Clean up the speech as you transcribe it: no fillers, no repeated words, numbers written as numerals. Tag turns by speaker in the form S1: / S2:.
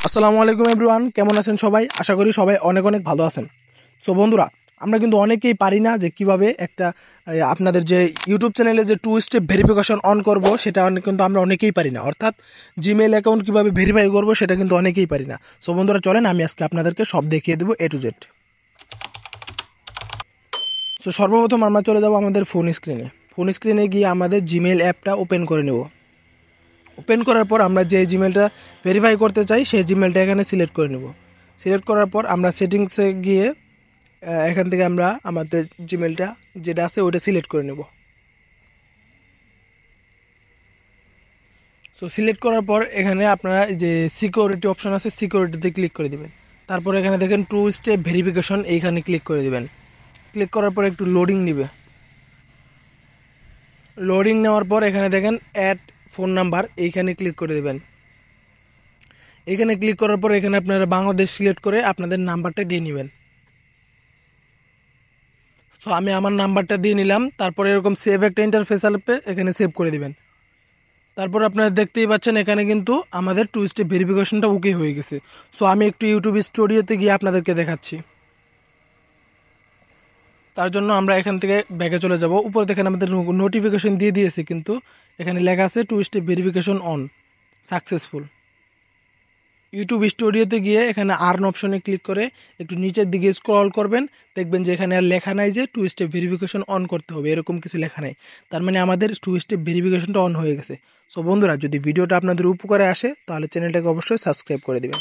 S1: আসসালামু আলাইকুম এভরিওয়ান, কেমন আছেন সবাই? আশা করি সবাই অনেক অনেক ভালো আছেন। সো বন্ধুরা, আমরা কিন্তু অনেকেই পারি না যে কিভাবে একটা আপনাদের যে ইউটিউব চ্যানেলে যে 2 স্টেপ ভেরিফিকেশন অন করব, সেটা কিন্তু আমরা অনেকেই পারি না। অর্থাৎ জিমেল অ্যাকাউন্ট কীভাবে ভেরিফাই করব সেটা কিন্তু অনেকেই পারি না। সো বন্ধুরা, চলেন আমি আজকে আপনাদেরকে সব দেখিয়ে দেবো A to Z। সো সর্বপ্রথম আমরা চলে যাব আমাদের ফোন স্ক্রিনে গিয়ে আমাদের জিমেল অ্যাপটা ওপেন করে নেব। ওপেন করার পর আমরা যে জিমেলটা ভেরিফাই করতে চাই সেই জিমেলটা এখানে সিলেক্ট করে নেব। সিলেক্ট করার পর আমরা সেটিংসে গিয়ে এখান থেকে আমরা আমাদের জিমেলটা যেটা আছে ওইটা সিলেক্ট করে নেব। সো সিলেক্ট করার পর এখানে আপনারা যে সিকিউরিটি অপশন আছে, সিকিউরিটিতে ক্লিক করে দিবেন। তারপর এখানে দেখেন 2 স্টেপ ভেরিফিকেশন, এইখানে ক্লিক করে দিবেন। ক্লিক করার পর একটু লোডিং নেবে। লোডিং নেওয়ার পর এখানে দেখেন অ্যাড ফোন নাম্বার, এইখানে ক্লিক করে দেবেন। এখানে ক্লিক করার পর এখানে আপনারা বাংলাদেশ সিলেক্ট করে আপনাদের নাম্বারটা দিয়ে নেবেন। সো আমি আমার নাম্বারটা দিয়ে নিলাম। তারপরে এরকম সেভ একটা ইন্টারফেস আসবে, এখানে সেভ করে দিবেন। তারপর আপনারা দেখতেই পাচ্ছেন এখানে কিন্তু আমাদের 2 স্টেপ ভেরিফিকেশনটা ওকে হয়ে গেছে। সো আমি একটু ইউটিউব স্টুডিওতে গিয়ে আপনাদেরকে দেখাচ্ছি। তার জন্য আমরা এখান থেকে ব্যাকে চলে যাব। উপরে দেখেন আমাদের নোটিফিকেশন দিয়ে দিয়েছে, কিন্তু এখানে লেখা আছে 2 step verification on successful. YouTube স্টুডিওতে গিয়ে এখানে আর্ন অপশনে ক্লিক করে একটু নিচের দিকে স্ক্রল করবেন, দেখবেন যে এখানে আর লেখা নাই যে 2 স্টেপ ভেরিফিকেশন অন করতে হবে, এরকম কিছু লেখা নাই। তার মানে আমাদের 2 স্টেপ ভেরিফিকেশনটা অন হয়ে গেছে। সো বন্ধুরা, যদি ভিডিওটা আপনাদের উপকারে আসে তাহলে চ্যানেলটাকে অবশ্যই সাবস্ক্রাইব করে দেবেন।